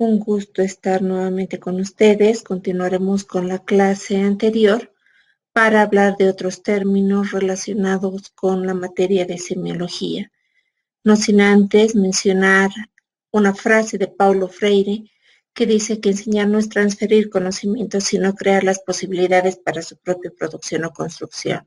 Un gusto estar nuevamente con ustedes. Continuaremos con la clase anterior para hablar de otros términos relacionados con la materia de semiología. No sin antes mencionar una frase de Paulo Freire que dice que enseñar no es transferir conocimientos, sino crear las posibilidades para su propia producción o construcción.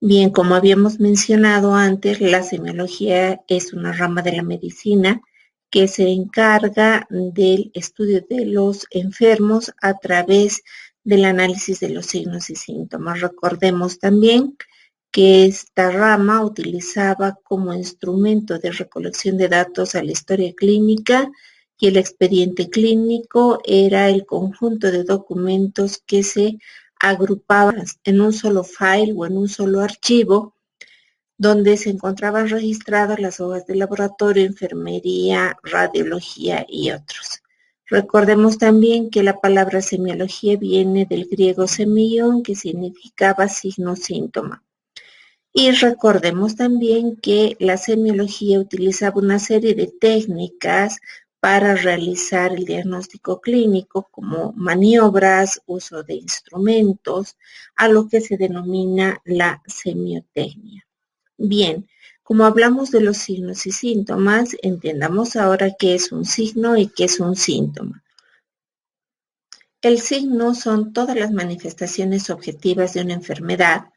Bien, como habíamos mencionado antes, la semiología es una rama de la medicina que se encarga del estudio de los enfermos a través del análisis de los signos y síntomas. Recordemos también que esta rama utilizaba como instrumento de recolección de datos a la historia clínica y el expediente clínico era el conjunto de documentos que se agrupaban en un solo file o en un solo archivo donde se encontraban registradas las hojas de laboratorio, enfermería, radiología y otros. Recordemos también que la palabra semiología viene del griego semión, que significaba signo-síntoma. Y recordemos también que la semiología utilizaba una serie de técnicas para realizar el diagnóstico clínico, como maniobras, uso de instrumentos, a lo que se denomina la semiotecnia. Bien, como hablamos de los signos y síntomas, entendamos ahora qué es un signo y qué es un síntoma. El signo son todas las manifestaciones objetivas de una enfermedad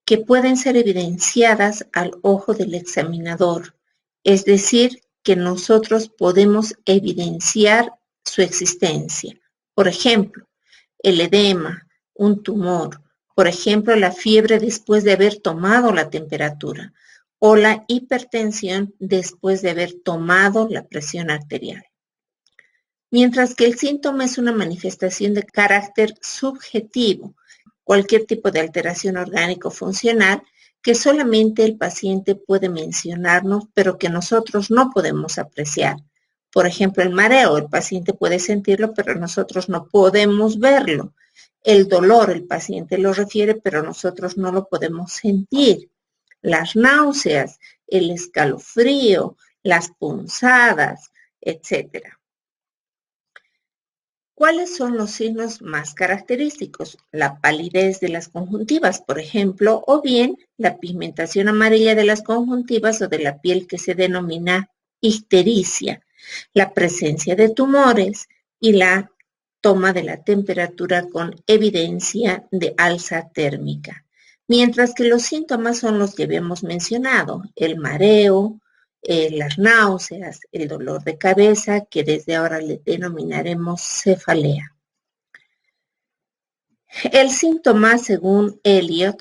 que pueden ser evidenciadas al ojo del examinador, es decir, que nosotros podemos evidenciar su existencia. Por ejemplo, el edema, un tumor, por ejemplo, la fiebre después de haber tomado la temperatura o la hipertensión después de haber tomado la presión arterial. Mientras que el síntoma es una manifestación de carácter subjetivo, cualquier tipo de alteración orgánico-funcional que solamente el paciente puede mencionarnos, pero que nosotros no podemos apreciar. Por ejemplo, el mareo, el paciente puede sentirlo, pero nosotros no podemos verlo. El dolor, el paciente lo refiere, pero nosotros no lo podemos sentir. Las náuseas, el escalofrío, las punzadas, etcétera. ¿Cuáles son los signos más característicos? La palidez de las conjuntivas, por ejemplo, o bien la pigmentación amarilla de las conjuntivas o de la piel que se denomina ictericia, la presencia de tumores y la toma de la temperatura con evidencia de alza térmica. Mientras que los síntomas son los que habíamos mencionado, el mareo, las náuseas, el dolor de cabeza, que desde ahora le denominaremos cefalea. El síntoma, según Elliot,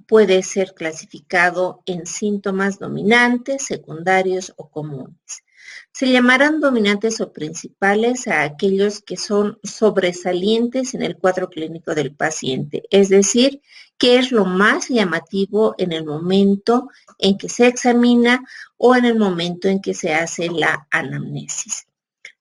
puede ser clasificado en síntomas dominantes, secundarios o comunes. Se llamarán dominantes o principales a aquellos que son sobresalientes en el cuadro clínico del paciente, es decir, que es lo más llamativo en el momento en que se examina o en el momento en que se hace la anamnesis.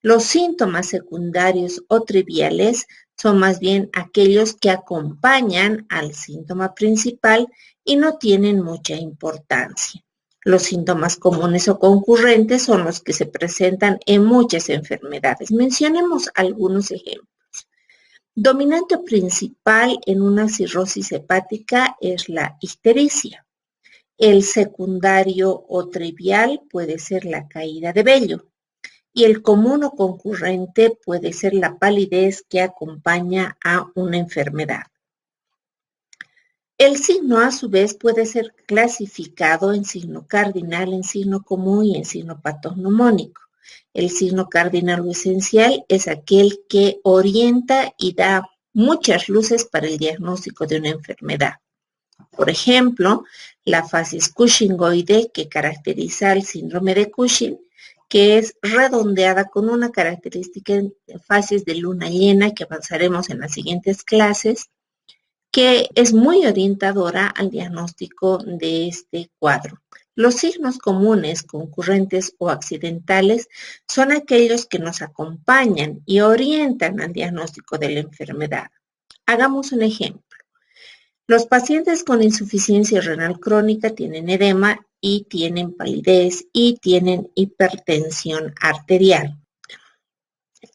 Los síntomas secundarios o triviales son más bien aquellos que acompañan al síntoma principal y no tienen mucha importancia. Los síntomas comunes o concurrentes son los que se presentan en muchas enfermedades. Mencionemos algunos ejemplos. Dominante principal en una cirrosis hepática es la ictericia. El secundario o trivial puede ser la caída de vello. Y el común o concurrente puede ser la palidez que acompaña a una enfermedad. El signo, a su vez, puede ser clasificado en signo cardinal, en signo común y en signo patognomónico. El signo cardinal o esencial es aquel que orienta y da muchas luces para el diagnóstico de una enfermedad. Por ejemplo, la facies cushingoide, que caracteriza el síndrome de Cushing, que es redondeada con una característica en fases de luna llena, que avanzaremos en las siguientes clases, que es muy orientadora al diagnóstico de este cuadro. Los signos comunes, concurrentes o accidentales son aquellos que nos acompañan y orientan al diagnóstico de la enfermedad. Hagamos un ejemplo. Los pacientes con insuficiencia renal crónica tienen edema y tienen palidez y tienen hipertensión arterial.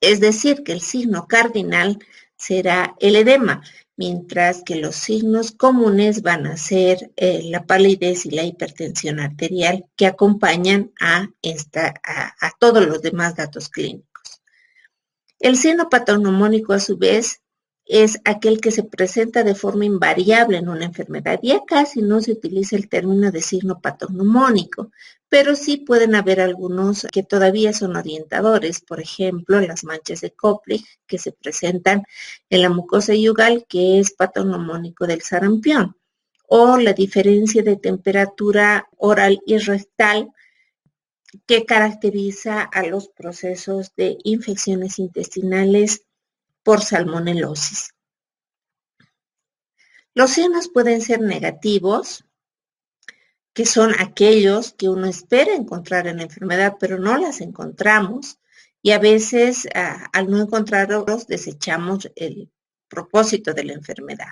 Es decir, que el signo cardinal será el edema, mientras que los signos comunes van a ser la palidez y la hipertensión arterial que acompañan a todos los demás datos clínicos. El signo patognomónico, a su vez, es aquel que se presenta de forma invariable en una enfermedad. Ya casi no se utiliza el término de signo patognomónico, pero sí pueden haber algunos que todavía son orientadores, por ejemplo, las manchas de Koplik que se presentan en la mucosa yugal, que es patognomónico del sarampión, o la diferencia de temperatura oral y rectal que caracteriza a los procesos de infecciones intestinales por salmonelosis. Los signos pueden ser negativos, que son aquellos que uno espera encontrar en la enfermedad, pero no las encontramos, y a veces al no encontrarlos desechamos el propósito de la enfermedad.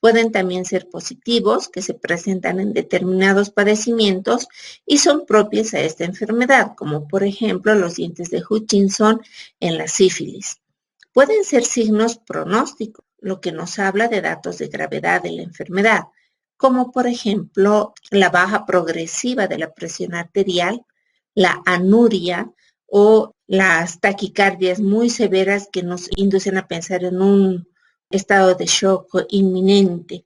Pueden también ser positivos, que se presentan en determinados padecimientos y son propios a esta enfermedad, como por ejemplo los dientes de Hutchinson en la sífilis. Pueden ser signos pronósticos, lo que nos habla de datos de gravedad de la enfermedad, como por ejemplo la baja progresiva de la presión arterial, la anuria o las taquicardias muy severas que nos inducen a pensar en un estado de shock inminente.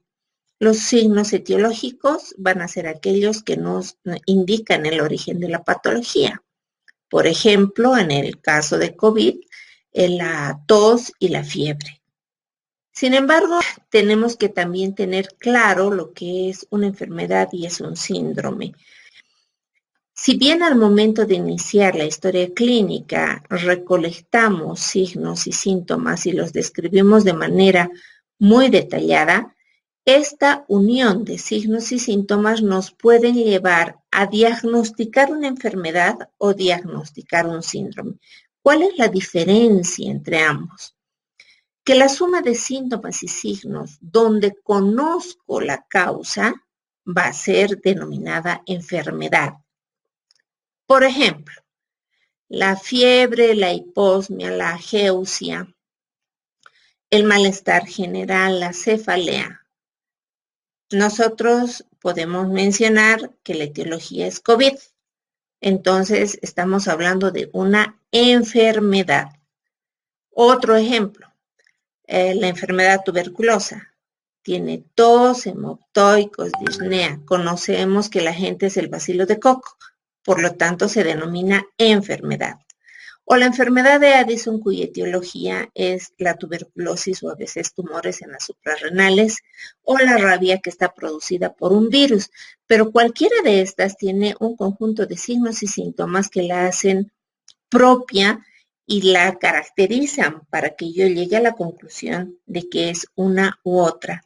Los signos etiológicos van a ser aquellos que nos indican el origen de la patología. Por ejemplo, en el caso de COVID, la tos y la fiebre. Sin embargo, tenemos que también tener claro lo que es una enfermedad y es un síndrome. Si bien al momento de iniciar la historia clínica recolectamos signos y síntomas y los describimos de manera muy detallada, esta unión de signos y síntomas nos pueden llevar a diagnosticar una enfermedad o diagnosticar un síndrome. ¿Cuál es la diferencia entre ambos? Que la suma de síntomas y signos donde conozco la causa va a ser denominada enfermedad. Por ejemplo, la fiebre, la hiposmia, la ageusia, el malestar general, la cefalea. Nosotros podemos mencionar que la etiología es COVID. Entonces, estamos hablando de una enfermedad. Otro ejemplo, la enfermedad tuberculosa. Tiene tos, hemoptoicos, disnea. Conocemos que el agente es el bacilo de coco, por lo tanto se denomina enfermedad. O la enfermedad de Addison, cuya etiología es la tuberculosis o a veces tumores en las suprarrenales, o la rabia que está producida por un virus. Pero cualquiera de estas tiene un conjunto de signos y síntomas que la hacen propia y la caracterizan para que yo llegue a la conclusión de que es una u otra.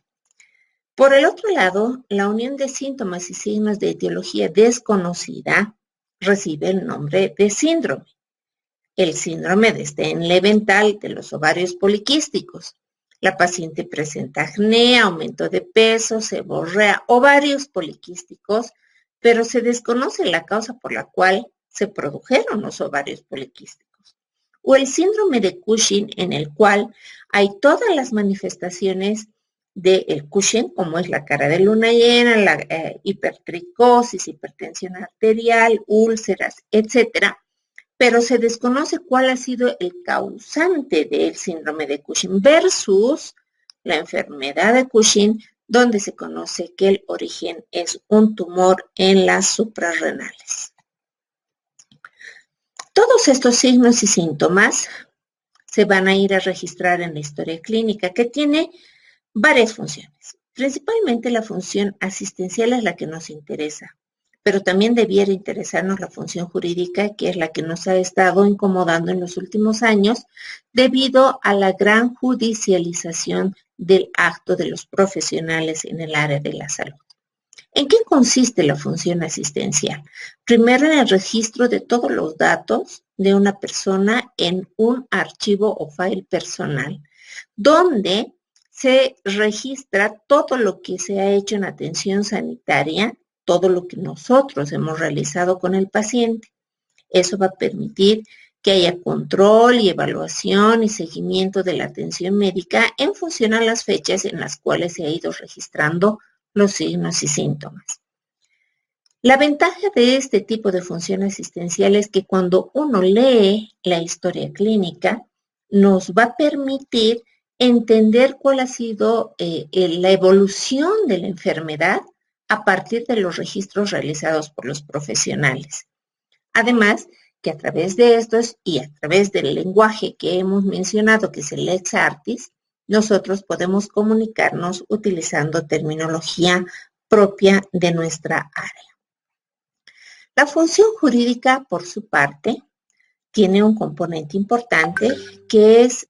Por el otro lado, la unión de síntomas y signos de etiología desconocida recibe el nombre de síndrome. El síndrome de Steen-Leventhal de los ovarios poliquísticos. La paciente presenta acné, aumento de peso, seborrea, ovarios poliquísticos, pero se desconoce la causa por la cual se produjeron los ovarios poliquísticos. O el síndrome de Cushing, en el cual hay todas las manifestaciones del Cushing, como es la cara de luna llena, la hipertricosis, hipertensión arterial, úlceras, etcétera, pero se desconoce cuál ha sido el causante del síndrome de Cushing versus la enfermedad de Cushing, donde se conoce que el origen es un tumor en las suprarrenales. Todos estos signos y síntomas se van a ir a registrar en la historia clínica, que tiene varias funciones. Principalmente la función asistencial es la que nos interesa, pero también debiera interesarnos la función jurídica, que es la que nos ha estado incomodando en los últimos años debido a la gran judicialización del acto de los profesionales en el área de la salud. ¿En qué consiste la función asistencial? Primero, en el registro de todos los datos de una persona en un archivo o file personal, donde se registra todo lo que se ha hecho en atención sanitaria, todo lo que nosotros hemos realizado con el paciente. Eso va a permitir que haya control y evaluación y seguimiento de la atención médica en función a las fechas en las cuales se ha ido registrando los signos y síntomas. La ventaja de este tipo de función asistencial es que cuando uno lee la historia clínica, nos va a permitir entender cuál ha sido la evolución de la enfermedad a partir de los registros realizados por los profesionales. Además, que a través de estos y a través del lenguaje que hemos mencionado, que es el lex artis, nosotros podemos comunicarnos utilizando terminología propia de nuestra área. La función jurídica, por su parte, tiene un componente importante que es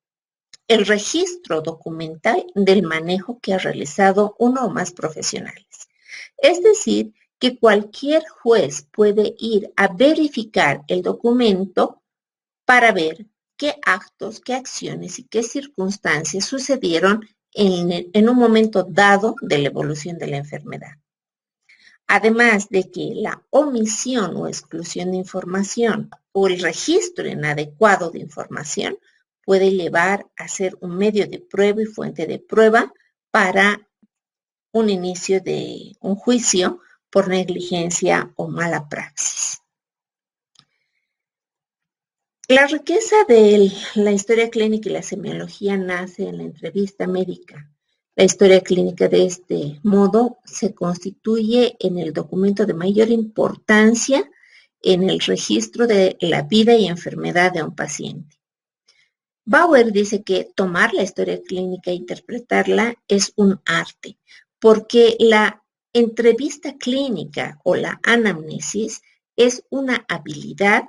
el registro documental del manejo que ha realizado uno o más profesionales. Es decir, que cualquier juez puede ir a verificar el documento para ver qué actos, qué acciones y qué circunstancias sucedieron en un momento dado de la evolución de la enfermedad. Además de que la omisión o exclusión de información o el registro inadecuado de información puede llevar a ser un medio de prueba y fuente de prueba para un inicio de un juicio por negligencia o mala praxis. La riqueza de la historia clínica y la semiología nace en la entrevista médica. La historia clínica de este modo se constituye en el documento de mayor importancia en el registro de la vida y enfermedad de un paciente. Bauer dice que tomar la historia clínica e interpretarla es un arte, porque la entrevista clínica o la anamnesis es una habilidad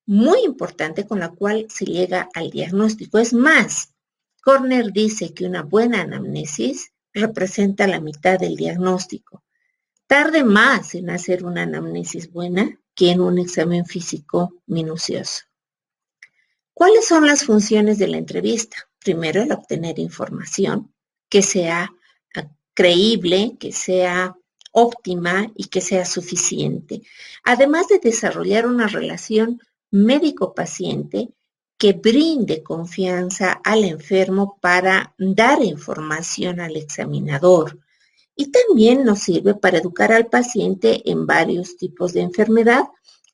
muy importante con la cual se llega al diagnóstico. Es más, Körner dice que una buena anamnesis representa la mitad del diagnóstico. Tarde más en hacer una anamnesis buena que en un examen físico minucioso. ¿Cuáles son las funciones de la entrevista? Primero, el obtener información que sea creíble, que sea óptima y que sea suficiente. Además de desarrollar una relación médico-paciente que brinde confianza al enfermo para dar información al examinador. Y también nos sirve para educar al paciente en varios tipos de enfermedad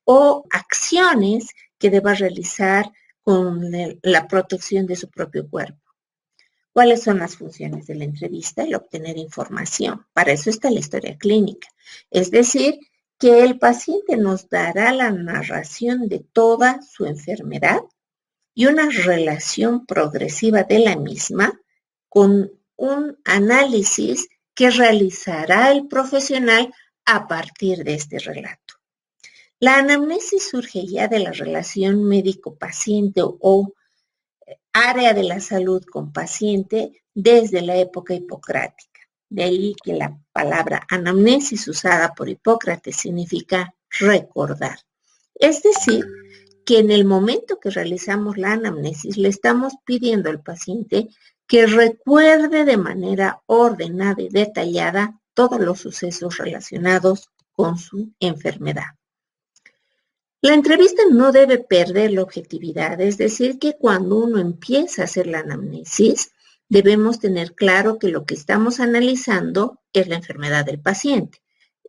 o acciones que deba realizar con la protección de su propio cuerpo. ¿Cuáles son las funciones de la entrevista? El obtener información. Para eso está la historia clínica. Es decir, que el paciente nos dará la narración de toda su enfermedad y una relación progresiva de la misma con un análisis que realizará el profesional a partir de este relato. La anamnesis surge ya de la relación médico-paciente o área de la salud con paciente desde la época hipocrática. De ahí que la palabra anamnesis usada por Hipócrates significa recordar. Es decir, que en el momento que realizamos la anamnesis le estamos pidiendo al paciente que recuerde de manera ordenada y detallada todos los sucesos relacionados con su enfermedad. La entrevista no debe perder la objetividad, es decir, que cuando uno empieza a hacer la anamnesis, debemos tener claro que lo que estamos analizando es la enfermedad del paciente,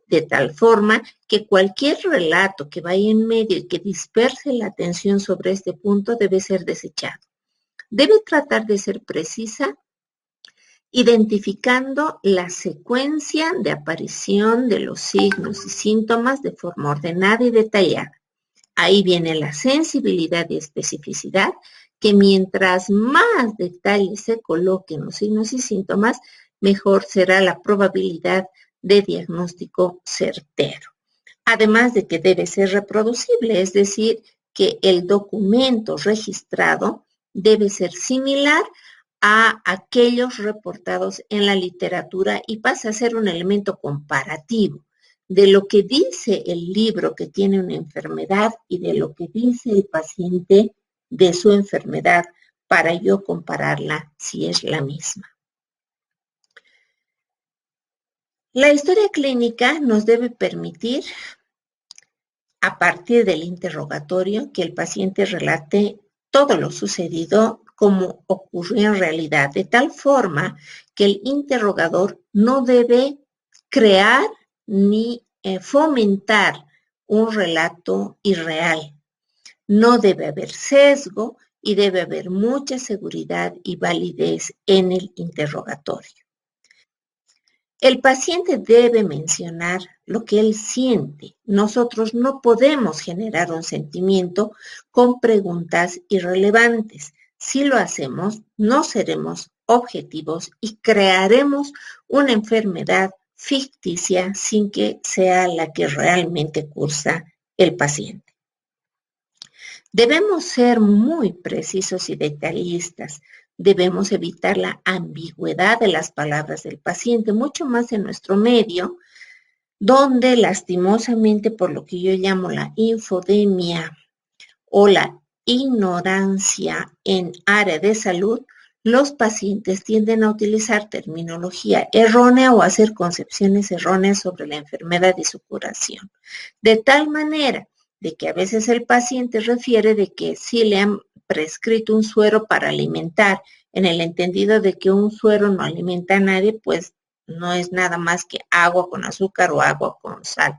de tal forma que cualquier relato que vaya en medio y que disperse la atención sobre este punto debe ser desechado. Debe tratar de ser precisa, identificando la secuencia de aparición de los signos y síntomas de forma ordenada y detallada. Ahí viene la sensibilidad y especificidad, que mientras más detalles se coloquen los signos y síntomas, mejor será la probabilidad de diagnóstico certero. Además de que debe ser reproducible, es decir, que el documento registrado debe ser similar a aquellos reportados en la literatura y pasa a ser un elemento comparativo de lo que dice el libro que tiene una enfermedad y de lo que dice el paciente de su enfermedad para yo compararla si es la misma. La historia clínica nos debe permitir a partir del interrogatorio, que el paciente relate todo lo sucedido como ocurrió en realidad, de tal forma que el interrogador no debe crear ni fomentar un relato irreal. No debe haber sesgo y debe haber mucha seguridad y validez en el interrogatorio. El paciente debe mencionar lo que él siente. Nosotros no podemos generar un sentimiento con preguntas irrelevantes. Si lo hacemos, no seremos objetivos y crearemos una enfermedad ficticia sin que sea la que realmente cursa el paciente. Debemos ser muy precisos y detallistas. Debemos evitar la ambigüedad de las palabras del paciente, mucho más en nuestro medio, donde lastimosamente, por lo que yo llamo la infodemia o la ignorancia en área de salud, los pacientes tienden a utilizar terminología errónea o a hacer concepciones erróneas sobre la enfermedad y su curación. De tal manera de que a veces el paciente refiere de que sí le han prescrito un suero para alimentar, en el entendido de que un suero no alimenta a nadie, pues no es nada más que agua con azúcar o agua con sal.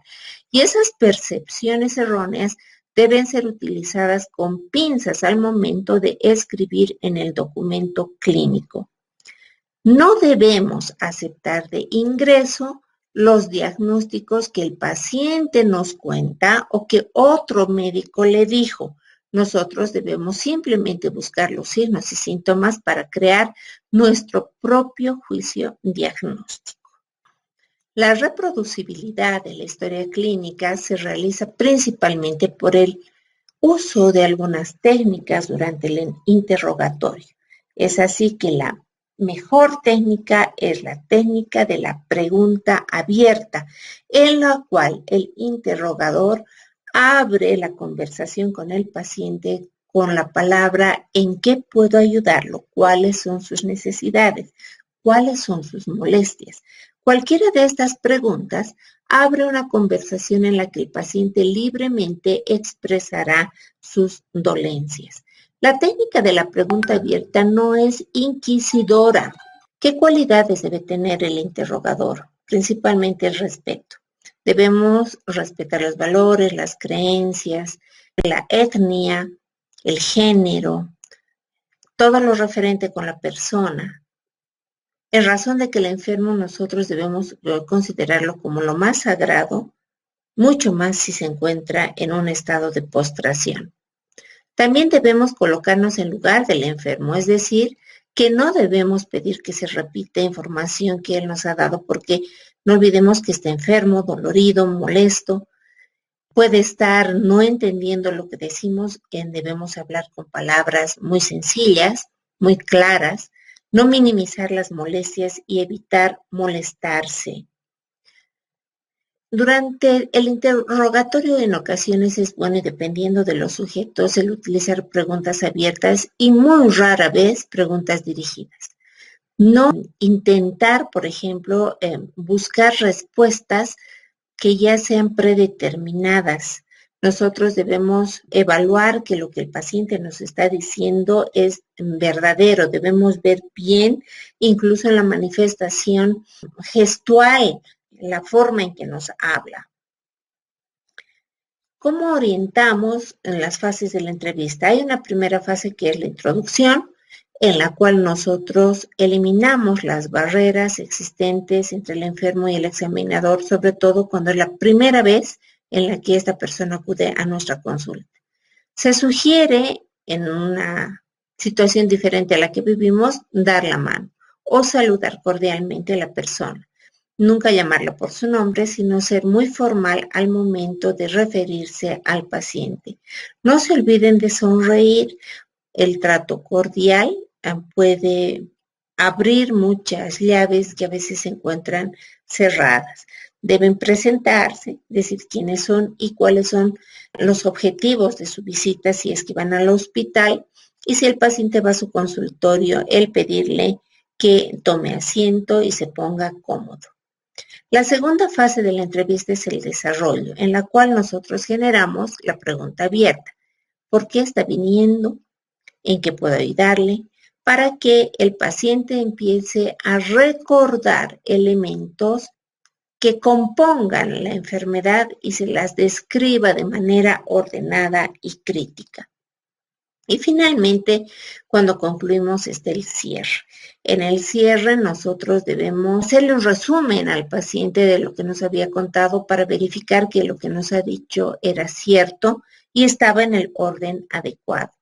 Y esas percepciones erróneas deben ser utilizadas con pinzas al momento de escribir en el documento clínico. No debemos aceptar de ingreso los diagnósticos que el paciente nos cuenta o que otro médico le dijo. Nosotros debemos simplemente buscar los signos y síntomas para crear nuestro propio juicio diagnóstico. La reproducibilidad de la historia clínica se realiza principalmente por el uso de algunas técnicas durante el interrogatorio. Es así que la mejor técnica es la técnica de la pregunta abierta, en la cual el interrogador abre la conversación con el paciente con la palabra ¿en qué puedo ayudarlo? ¿Cuáles son sus necesidades? ¿Cuáles son sus molestias? Cualquiera de estas preguntas abre una conversación en la que el paciente libremente expresará sus dolencias. La técnica de la pregunta abierta no es inquisidora. ¿Qué cualidades debe tener el interrogador? Principalmente el respeto. Debemos respetar los valores, las creencias, la etnia, el género, todo lo referente con la persona. En razón de que el enfermo nosotros debemos considerarlo como lo más sagrado, mucho más si se encuentra en un estado de postración. También debemos colocarnos en lugar del enfermo, es decir, que no debemos pedir que se repita información que él nos ha dado, porque no olvidemos que está enfermo, dolorido, molesto, puede estar no entendiendo lo que decimos, debemos hablar con palabras muy sencillas, muy claras, no minimizar las molestias y evitar molestarse. Durante el interrogatorio en ocasiones es bueno, y dependiendo de los sujetos, el utilizar preguntas abiertas y muy rara vez preguntas dirigidas. No intentar, por ejemplo, buscar respuestas que ya sean predeterminadas. Nosotros debemos evaluar que lo que el paciente nos está diciendo es verdadero. Debemos ver bien, incluso en la manifestación gestual, la forma en que nos habla. ¿Cómo orientamos en las fases de la entrevista? Hay una primera fase que es la introducción, en la cual nosotros eliminamos las barreras existentes entre el enfermo y el examinador, sobre todo cuando es la primera vez en la que esta persona acude a nuestra consulta. Se sugiere, en una situación diferente a la que vivimos, dar la mano o saludar cordialmente a la persona. Nunca llamarla por su nombre, sino ser muy formal al momento de referirse al paciente. No se olviden de sonreír. El trato cordial puede abrir muchas llaves que a veces se encuentran cerradas. Deben presentarse, decir quiénes son y cuáles son los objetivos de su visita si es que van al hospital, y si el paciente va a su consultorio, el pedirle que tome asiento y se ponga cómodo. La segunda fase de la entrevista es el desarrollo, en la cual nosotros generamos la pregunta abierta. ¿Por qué está viniendo? ¿En qué puedo ayudarle? Para que el paciente empiece a recordar elementos que compongan la enfermedad y se las describa de manera ordenada y crítica. Y finalmente, cuando concluimos, está el cierre. En el cierre nosotros debemos hacerle un resumen al paciente de lo que nos había contado para verificar que lo que nos ha dicho era cierto y estaba en el orden adecuado.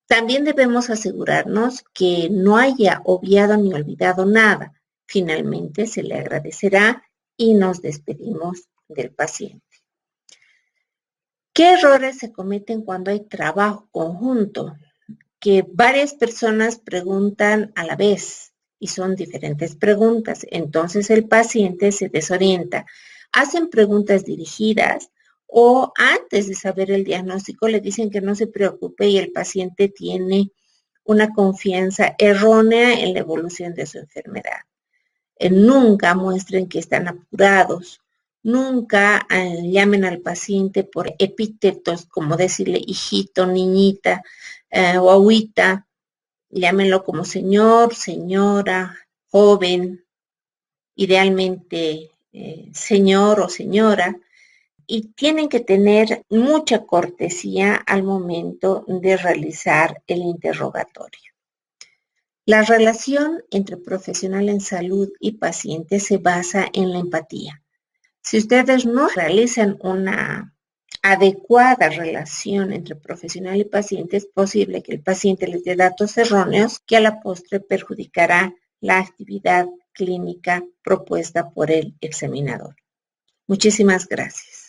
También debemos asegurarnos que no haya obviado ni olvidado nada. Finalmente se le agradecerá y nos despedimos del paciente. ¿Qué errores se cometen cuando hay trabajo conjunto? Que varias personas preguntan a la vez y son diferentes preguntas. Entonces el paciente se desorienta. Hacen preguntas dirigidas o antes de saber el diagnóstico le dicen que no se preocupe y el paciente tiene una confianza errónea en la evolución de su enfermedad. Nunca muestren que están apurados. Nunca llamen al paciente por epítetos como decirle hijito, niñita o agüita. Llámenlo como señor, señora, joven, idealmente señor o señora. Y tienen que tener mucha cortesía al momento de realizar el interrogatorio. La relación entre profesional en salud y paciente se basa en la empatía. Si ustedes no realizan una adecuada relación entre profesional y paciente, es posible que el paciente les dé datos erróneos que a la postre perjudicará la actividad clínica propuesta por el examinador. Muchísimas gracias.